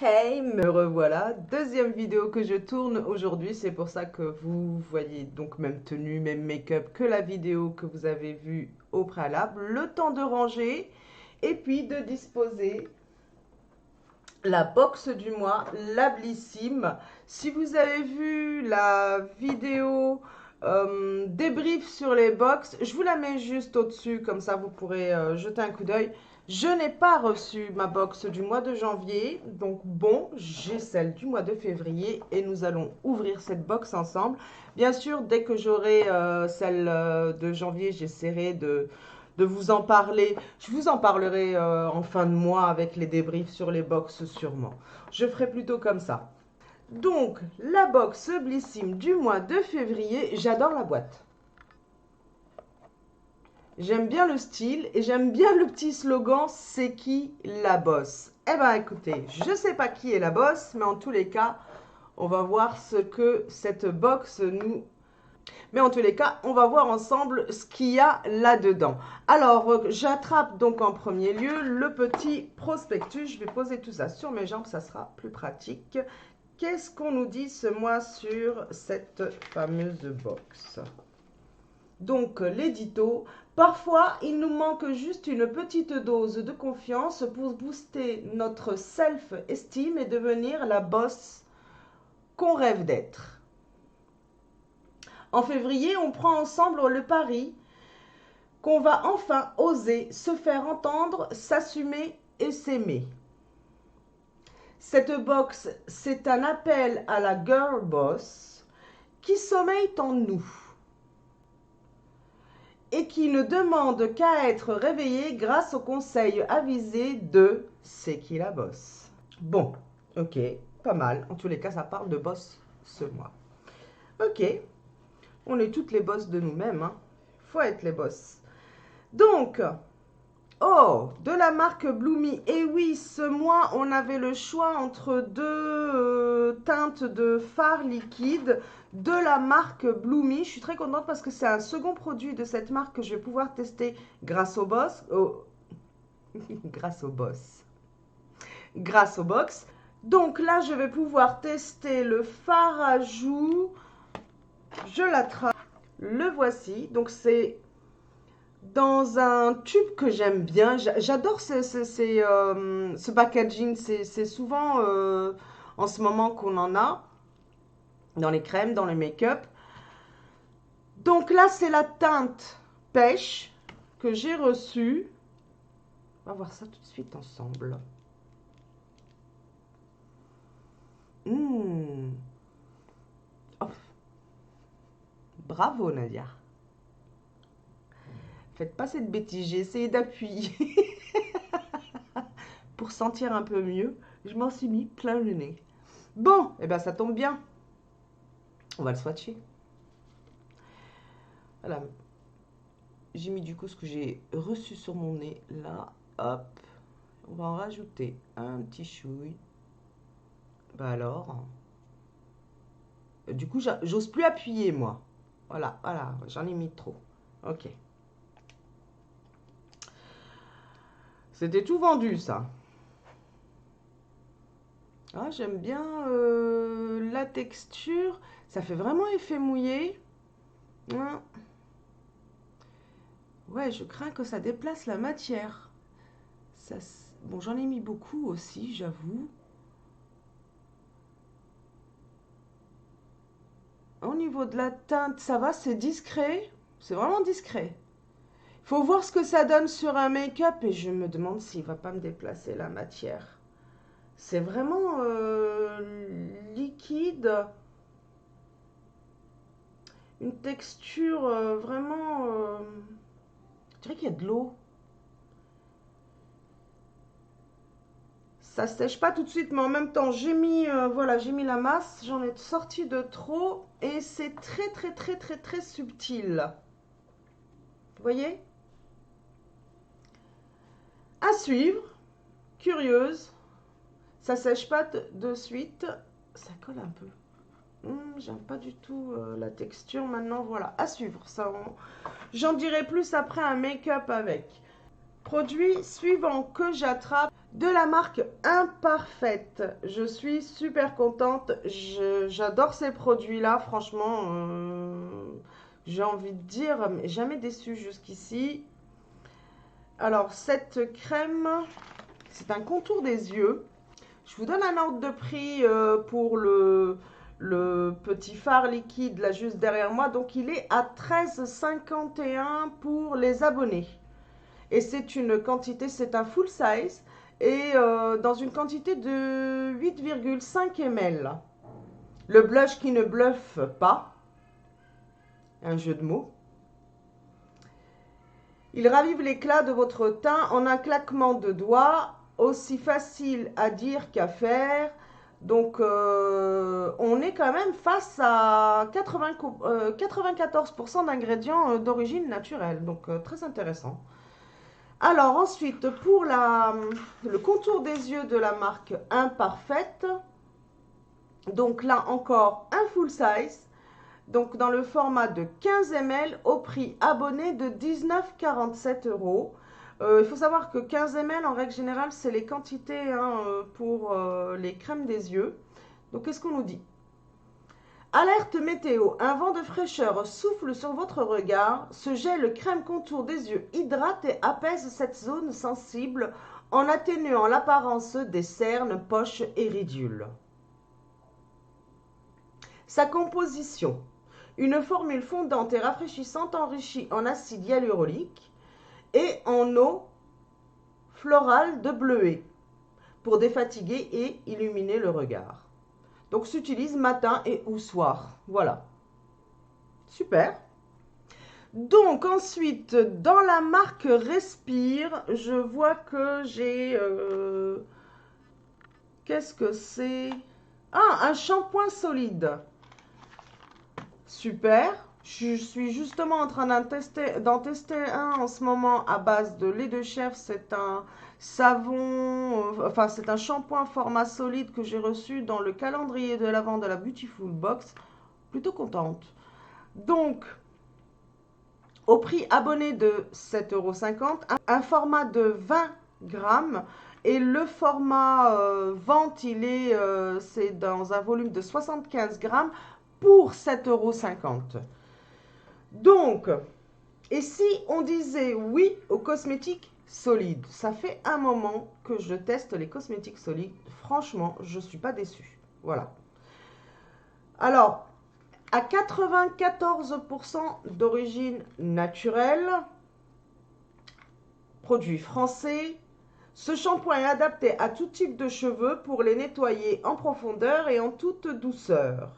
Hey, me revoilà. Deuxième vidéo que je tourne aujourd'hui. C'est pour ça que vous voyez donc même tenue, même make-up que la vidéo que vous avez vue au préalable. Le temps de ranger et puis de disposer la box du mois, la Blissim. Si vous avez vu la vidéo débrief sur les box, je vous la mets juste au-dessus, comme ça vous pourrez jeter un coup d'œil. Je n'ai pas reçu ma box du mois de janvier, donc bon, j'ai celle du mois de février et nous allons ouvrir cette box ensemble. Bien sûr, dès que j'aurai celle de janvier, j'essaierai de vous en parler. Je vous en parlerai en fin de mois avec les débriefs sur les box sûrement. Je ferai plutôt comme ça. Donc, la box Blissim du mois de février, j'adore la boîte. J'aime bien le style et j'aime bien le petit slogan « C'est qui la boss ?» Eh bien écoutez, je ne sais pas qui est la boss, mais en tous les cas, on va voir ce que cette box nous... Mais en tous les cas, on va voir ensemble ce qu'il y a là-dedans. Alors, j'attrape donc en premier lieu le petit prospectus. Je vais poser tout ça sur mes jambes, ça sera plus pratique. Qu'est-ce qu'on nous dit ce mois sur cette fameuse box? Donc, l'édito. Parfois, il nous manque juste une petite dose de confiance pour booster notre self-esteem et devenir la boss qu'on rêve d'être. En février, on prend ensemble le pari qu'on va enfin oser se faire entendre, s'assumer et s'aimer. Cette box, c'est un appel à la girl boss qui sommeille en nous et qui ne demande qu'à être réveillée grâce au conseil avisé de C'est qui la boss. Bon, ok, pas mal. En tous les cas, ça parle de boss ce mois. Ok, on est toutes les boss de nous-mêmes, hein. Faut être les boss. Donc, oh, de la marque Bloomy. Et oui, ce mois, on avait le choix entre deux teintes de fard liquide de la marque Bloomy. Je suis très contente parce que c'est un second produit de cette marque que je vais pouvoir tester grâce au boss. Grâce au boss. Grâce au box. Donc là, je vais pouvoir tester le fard à joues. Je l'attrape. Le voici. Donc c'est dans un tube que j'aime bien. J'adore ce packaging. C'est souvent en ce moment qu'on en a dans les crèmes, dans les make-up. Donc là, c'est la teinte pêche que j'ai reçue. On va voir ça tout de suite ensemble. Oh. Bravo Nadia. Faites pas cette bêtise, j'ai essayé d'appuyer pour sentir un peu mieux. Je m'en suis mis plein le nez. Bon, et ben ça tombe bien. On va le swatcher. Voilà. J'ai mis du coup ce que j'ai reçu sur mon nez. Là, hop. On va en rajouter un petit chouille. Bah alors. Du coup, j'ose plus appuyer, moi. Voilà, voilà. J'en ai mis trop. Ok. C'était tout vendu, ça. Ah, j'aime bien la texture. Ça fait vraiment effet mouillé. Ouais, je crains que ça déplace la matière. Ça, bon, j'en ai mis beaucoup aussi, j'avoue. Au niveau de la teinte, ça va, c'est discret. C'est vraiment discret. Il faut voir ce que ça donne sur un make-up et je me demande s'il ne va pas me déplacer la matière. C'est vraiment liquide. Une texture vraiment... je dirais qu'il y a de l'eau. Ça sèche pas tout de suite, mais en même temps, j'ai mis, voilà, j'ai mis la masse. J'en ai sorti de trop et c'est très, très, très, très, très subtil. Vous voyez? À suivre. Curieuse. Ça sèche pas de suite. Ça colle un peu. J'aime pas du tout la texture. Maintenant, voilà, à suivre. Ça, j'en dirai plus après un make-up avec. Produit suivant que j'attrape. De la marque Imparfaite. Je suis super contente. J'adore ces produits-là. Franchement, j'ai envie de dire, mais jamais déçue jusqu'ici. Alors, cette crème, c'est un contour des yeux. Je vous donne un ordre de prix pour le petit fard liquide là juste derrière moi. Donc, il est à 13,51 pour les abonnés. Et c'est une quantité, c'est un full size. Et dans une quantité de 8,5 ml. Le blush qui ne bluffe pas. Un jeu de mots. Il ravive l'éclat de votre teint en un claquement de doigts, aussi facile à dire qu'à faire. Donc, on est quand même face à 94% d'ingrédients d'origine naturelle. Donc, très intéressant. Alors, ensuite, pour le contour des yeux de la marque Imparfaite. Donc là encore, un full size. Donc dans le format de 15 ml au prix abonné de 19,47 €. Il faut savoir que 15 ml en règle générale c'est les quantités pour les crèmes des yeux. Donc qu'est-ce qu'on nous dit? Alerte météo, un vent de fraîcheur souffle sur votre regard. Ce gel crème contour des yeux hydrate et apaise cette zone sensible en atténuant l'apparence des cernes, poches et ridules. Sa composition. Une formule fondante et rafraîchissante enrichie en acide hyaluronique et en eau florale de bleuet pour défatiguer et illuminer le regard. Donc s'utilise matin et ou soir. Voilà. Super. Donc ensuite, dans la marque Respire, je vois que j'ai... qu'est-ce que c'est? Ah, un shampoing solide. Super. Je suis justement en train d'en tester un en ce moment à base de lait de chèvre. C'est un savon, enfin c'est un shampoing format solide que j'ai reçu dans le calendrier de l'avant de la Beautiful Box. Plutôt contente. Donc, au prix abonné de 7,50 €, un format de 20 grammes. Et le format vente, c'est dans un volume de 75 grammes pour 7,50 €. Donc, et si on disait oui aux cosmétiques solides? Ça fait un moment que je teste les cosmétiques solides. Franchement, je ne suis pas déçue. Voilà. Alors, à 94% d'origine naturelle, produit français, ce shampoing est adapté à tout type de cheveux pour les nettoyer en profondeur et en toute douceur.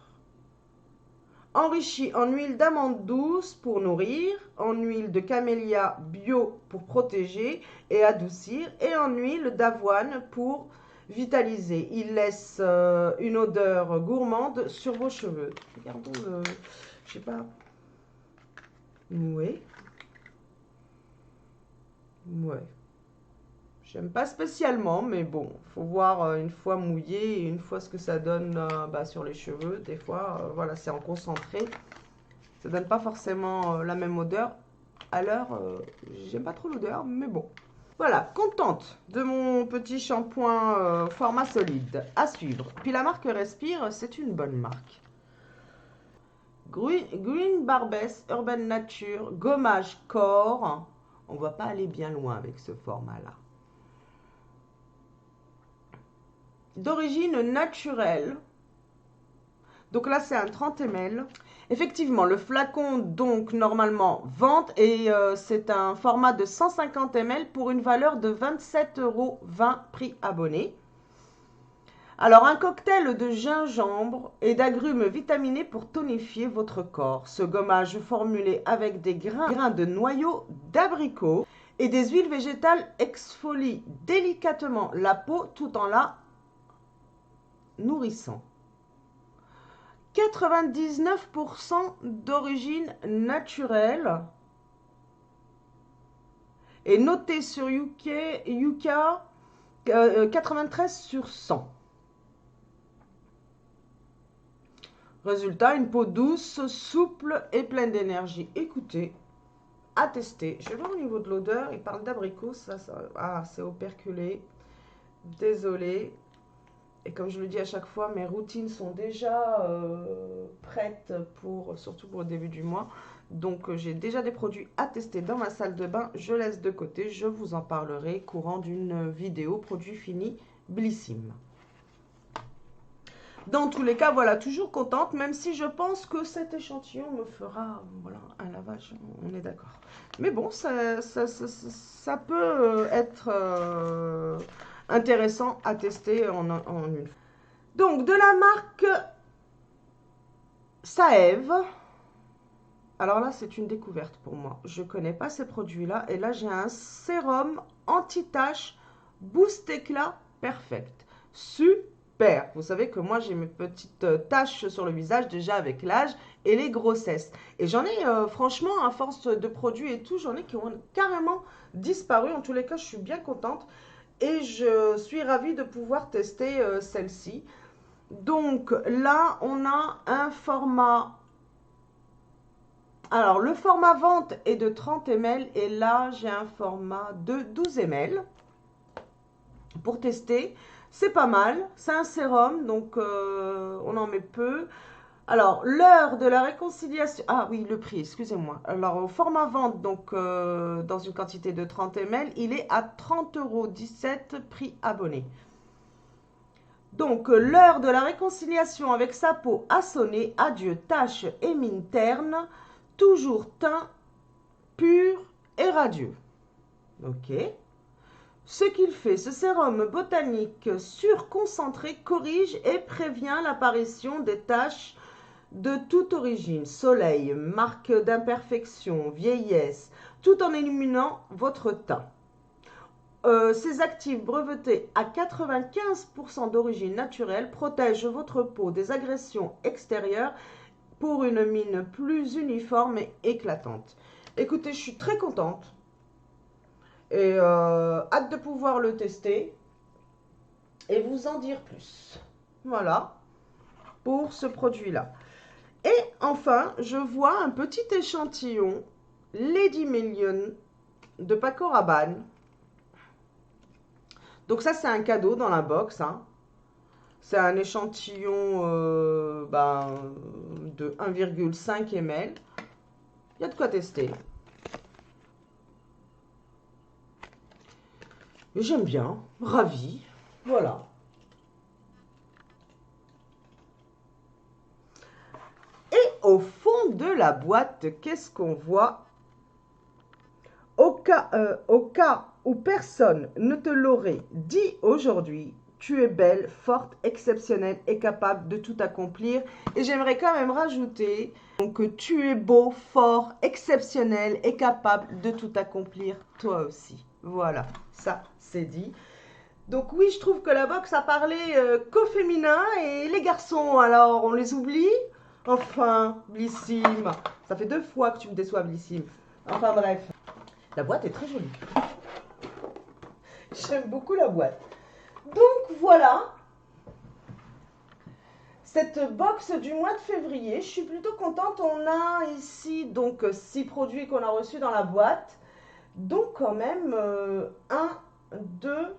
Enrichi en huile d'amande douce pour nourrir, en huile de camélia bio pour protéger et adoucir, et en huile d'avoine pour vitaliser. Il laisse une odeur gourmande sur vos cheveux. Regardons le... Je sais pas... Ouais. Ouais. J'aime pas spécialement, mais bon, faut voir une fois mouillé et une fois ce que ça donne sur les cheveux. Des fois, voilà, c'est en concentré. Ça donne pas forcément la même odeur. Alors, j'aime pas trop l'odeur, mais bon. Voilà, contente de mon petit shampoing format solide. À suivre. Puis la marque Respire, c'est une bonne marque. Green Barbès Urban Nature Gommage Corps. On va pas aller bien loin avec ce format-là. D'origine naturelle. Donc là, c'est un 30 ml. Effectivement, le flacon, donc, normalement, vente. Et c'est un format de 150 ml pour une valeur de 27,20 € prix abonné. Alors, un cocktail de gingembre et d'agrumes vitaminés pour tonifier votre corps. Ce gommage formulé avec des grains de noyaux d'abricot et des huiles végétales exfolie délicatement la peau tout en la nourrissant. 99% d'origine naturelle et noté sur Yuka 93 sur 100. Résultat, une peau douce, souple et pleine d'énergie. Écoutez, à tester. Je vais voir au niveau de l'odeur, il parle d'abricot, ah, c'est operculé. Désolée. Et comme je le dis à chaque fois, mes routines sont déjà prêtes surtout pour le début du mois. Donc j'ai déjà des produits à tester dans ma salle de bain. Je laisse de côté. Je vous en parlerai courant d'une vidéo produit fini Blissim. Dans tous les cas, voilà, toujours contente, même si je pense que cet échantillon me fera, voilà, un lavage, on est d'accord. Mais bon, ça peut être intéressant à tester en une fois. Donc, de la marque Saève. Alors là, c'est une découverte pour moi. Je ne connais pas ces produits-là. Et là, j'ai un sérum anti-tache Boost Éclat Perfect. Super! Vous savez que moi, j'ai mes petites taches sur le visage déjà avec l'âge et les grossesses. Et j'en ai, franchement, à force de produits et tout, j'en ai qui ont carrément disparu. En tous les cas, je suis bien contente. Et je suis ravie de pouvoir tester celle-ci. Donc là, on a un format... Alors, le format vente est de 30 ml et là, j'ai un format de 12 ml pour tester. C'est pas mal, c'est un sérum, donc on en met peu. Alors, l'heure de la réconciliation... Ah oui, le prix, excusez-moi. Alors, au format vente, donc dans une quantité de 30 ml, il est à 30,17 € prix abonné. Donc, l'heure de la réconciliation avec sa peau a sonné. Adieu taches et mine terne. Toujours teint pur et radieux. Ok. Ce qu'il fait, ce sérum botanique surconcentré corrige et prévient l'apparition des taches de toute origine. Soleil, marque d'imperfection, vieillesse, tout en éliminant votre teint. Ces actifs brevetés à 95% d'origine naturelle protègent votre peau des agressions extérieures pour une mine plus uniforme et éclatante. Écoutez, je suis très contente et hâte de pouvoir le tester et vous en dire plus. Voilà pour ce produit-là. Et enfin, je vois un petit échantillon Lady Million de Paco Rabanne. Donc ça, c'est un cadeau dans la box, hein. C'est un échantillon de 1,5 ml. Il y a de quoi tester. J'aime bien, ravie. Voilà. Et au fond de la boîte, qu'est-ce qu'on voit? Au cas où personne ne te l'aurait dit aujourd'hui, tu es belle, forte, exceptionnelle et capable de tout accomplir. Et j'aimerais quand même rajouter que tu es beau, fort, exceptionnel et capable de tout accomplir toi aussi. Voilà, ça c'est dit. Donc oui, je trouve que la box a parlé qu'au féminin et les garçons, alors on les oublie. Enfin, Blissim, ça fait 2 fois que tu me déçois, Blissim. Enfin bref, la boîte est très jolie. J'aime beaucoup la boîte. Donc voilà, cette box du mois de février, je suis plutôt contente. On a ici donc 6 produits qu'on a reçus dans la boîte. Donc quand même 1, 2,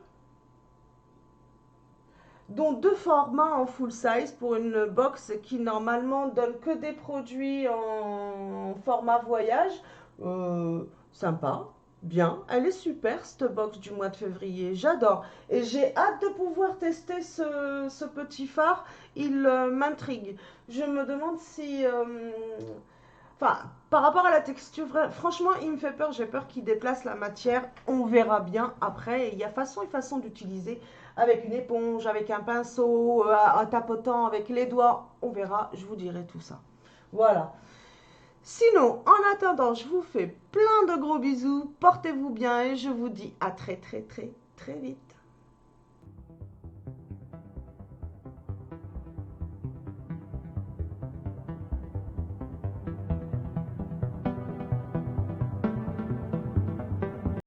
dont 2 formats en full size pour une box qui normalement donne que des produits en format voyage. Sympa. Bien, elle est super cette box du mois de février, j'adore. Et j'ai hâte de pouvoir tester ce petit fard, il m'intrigue. Je me demande si... Enfin, par rapport à la texture, franchement, il me fait peur, j'ai peur qu'il déplace la matière. On verra bien après, il y a façon et façon d'utiliser avec une éponge, avec un pinceau, en tapotant avec les doigts. On verra, je vous dirai tout ça. Voilà. Sinon, en attendant, je vous fais plein de gros bisous, portez-vous bien et je vous dis à très très très très vite.